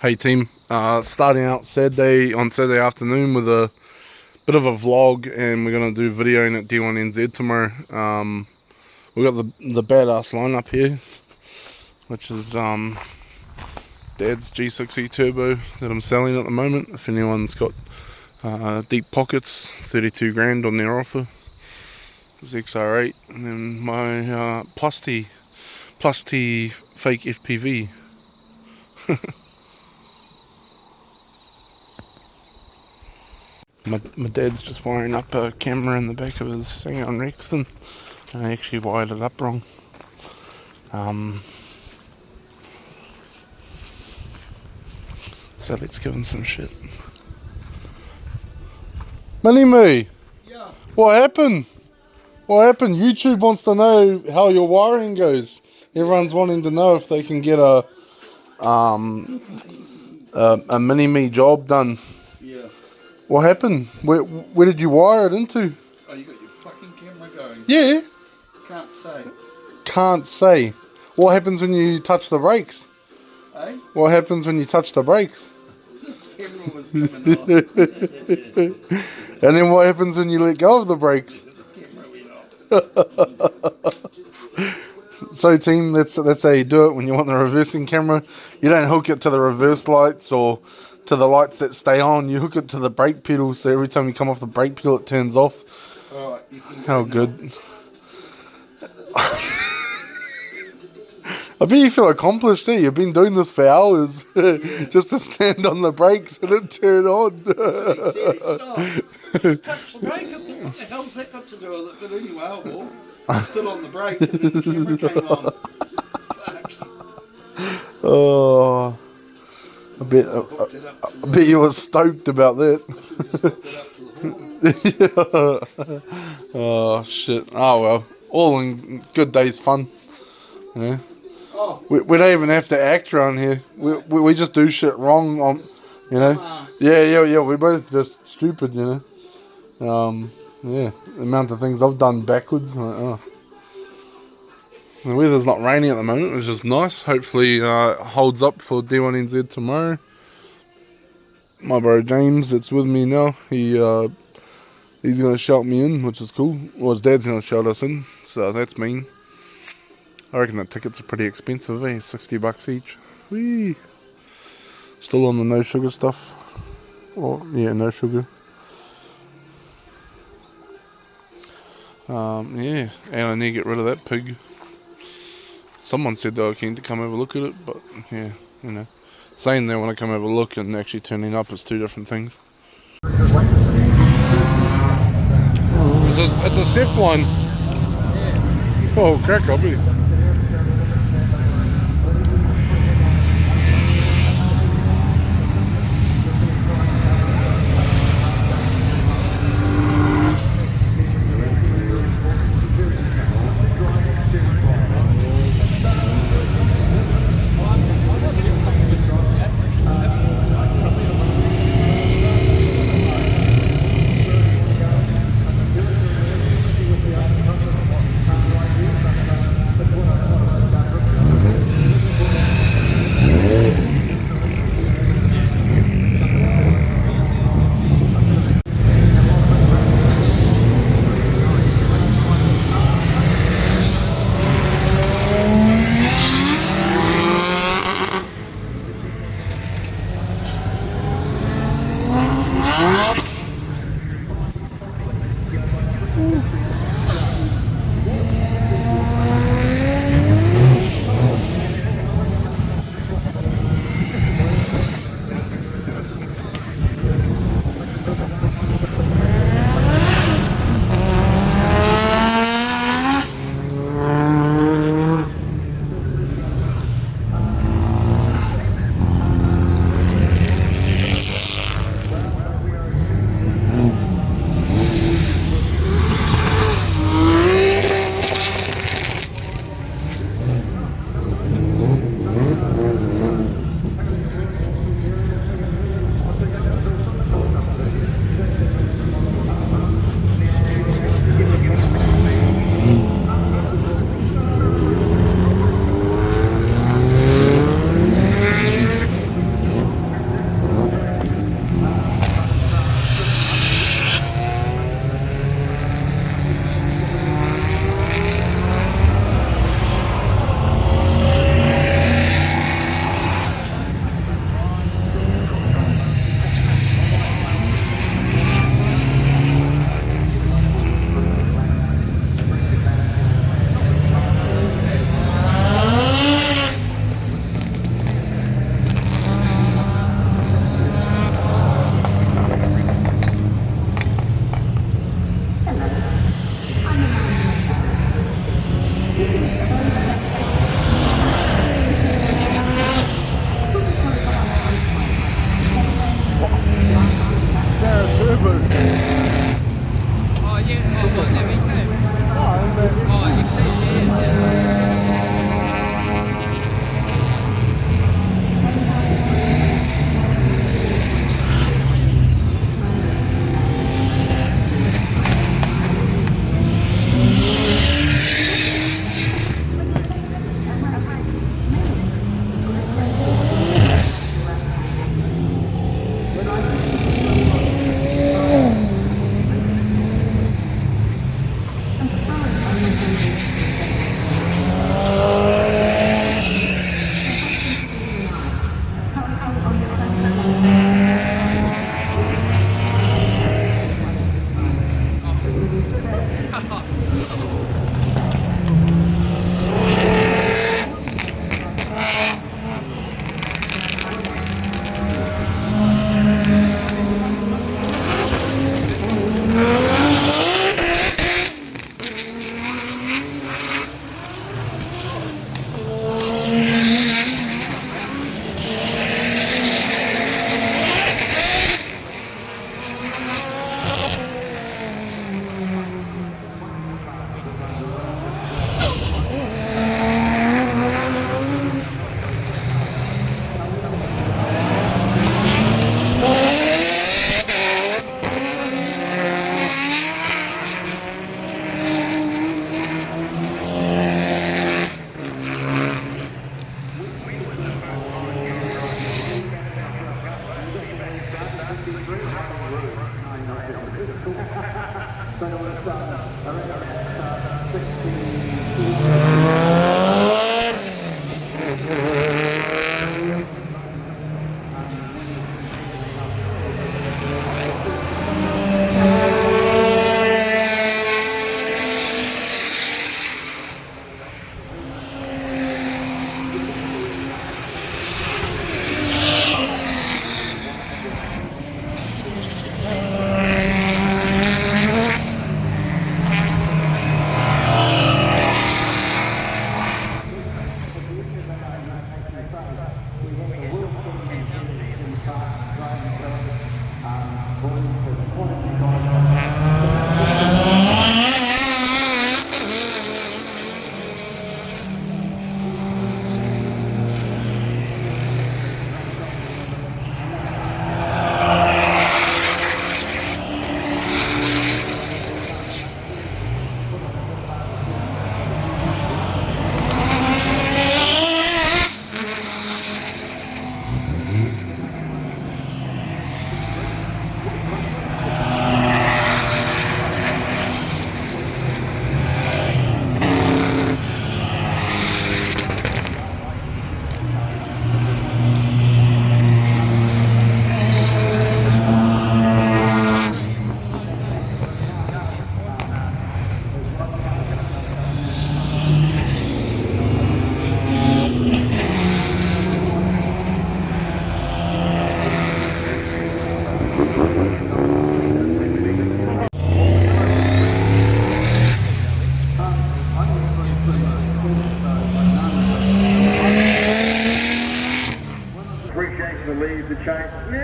Hey team, starting out Saturday afternoon with a bit of a vlog, and we're going to do videoing at D1NZ tomorrow. We've got the badass lineup here, which is Dad's G6E Turbo that I'm selling at the moment. If anyone's got deep pockets, 32 grand on their offer. It's XR8, and then my plus T fake FPV. My dad's just wiring up a camera in the back of his hang-on Rexton, and I actually wired it up wrong. So let's give him some shit. Mini-me! Yeah. What happened? What happened? YouTube wants to know how your wiring goes. Everyone's wanting to know if they can get a mini-me job done. Yeah. What happened? Where did you wire it into? Oh, you got your fucking camera going? Yeah. Can't say. Can't say. What happens when you touch the brakes? Eh? What happens when you touch the brakes? The camera was coming off. And then what happens when you let go of the brakes? The camera went off. So team, that's how you do it when you want the reversing camera. You don't hook it to the reverse lights or to the lights that stay on. You hook it to the brake pedal, so every time you come off the brake pedal it turns off. Alright, you can go How now. good. I bet you feel accomplished, eh? You've been doing this for hours just to stand on the brakes and it turn on. Touch the brake. I thought, what the hell's that got to do with it? But anyway, oh well. Still on the brake and then the camera came on. Fuck. Oh, I bet you were stoked about that. Yeah. Oh shit. Oh well. All in good days fun. You know. Oh. We don't even have to act around here. We just do shit wrong on, you know. Yeah. We're both just stupid, you know. Yeah. The amount of things I've done backwards. Like, oh. The weather's not raining at the moment, which is nice. Hopefully holds up for D1NZ tomorrow. My bro James, that's with me now, he's going to shout me in, which is cool. Well, his dad's going to shout us in, so that's mean. I reckon the tickets are pretty expensive, eh? $60 each. Whee! Still on the no sugar stuff. Oh, yeah, no sugar. Yeah, and I need to get rid of that pig. Someone said they were keen to come have a look at it, but yeah, you know. Saying they want to come have a look and actually turning up is two different things. It's a Chef one. Oh, crack, I'll be.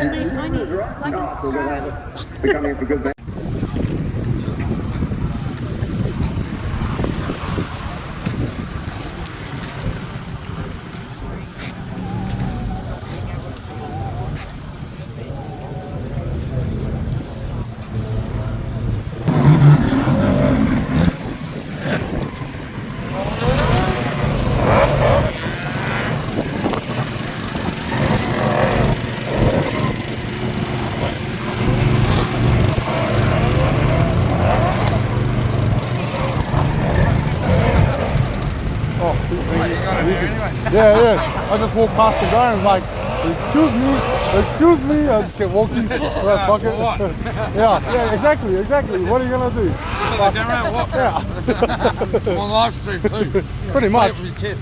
Only tiny, like and subscribe. Becoming for good. Yeah. I just walked past the guy and was like, excuse me. I just kept walking. Well, fuck it. Yeah, exactly. What are you gonna do? Like, yeah. On live stream too. Pretty much. Save for your test.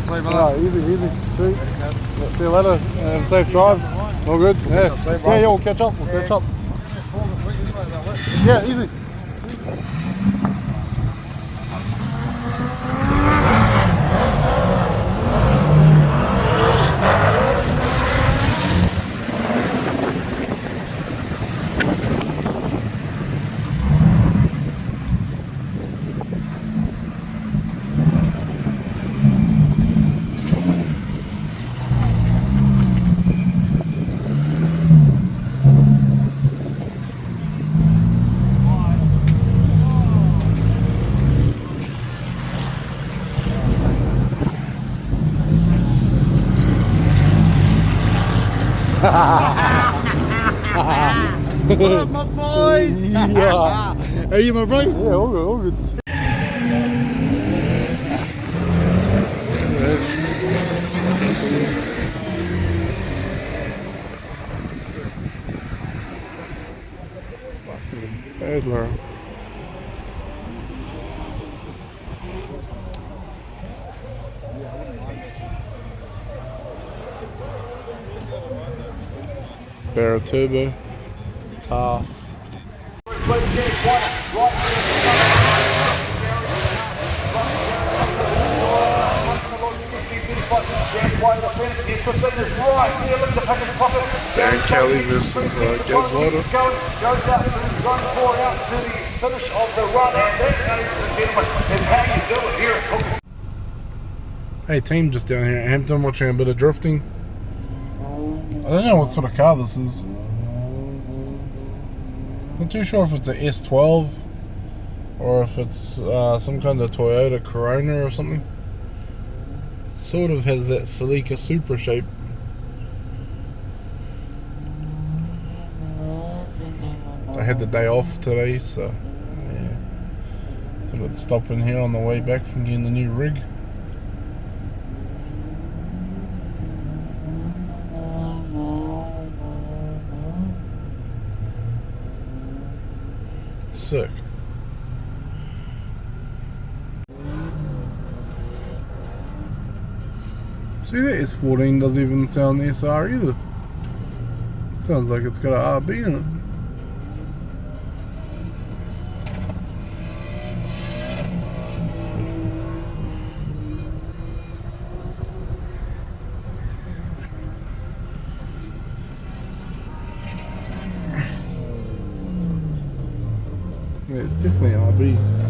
Sweet, Alright, easy. Sweet. See you later. Safe drive. All good. Yeah, we'll catch up. Yeah, easy. What up, my boys? Yeah. Are you my bro? Yeah, all good. Adler. Barrel turbo, tough. Dan Kelly versus Gaz Water. Goes out to zone 4 out to the finish of the run, and that, ladies and gentlemen, is how you do it here at Cook. Hey team, just down here at Hampton watching a bit of drifting. I don't know what sort of car this is. Not too sure if it's a S12 or if it's some kind of Toyota Corona or something. Sort of has that Celica Supra shape. I had the day off today, so yeah. Thought I'd stop in here on the way back from getting the new rig. Sick. See, that S14 doesn't even sound SR either. Sounds like it's got an RB in it. Yeah, it's definitely RB.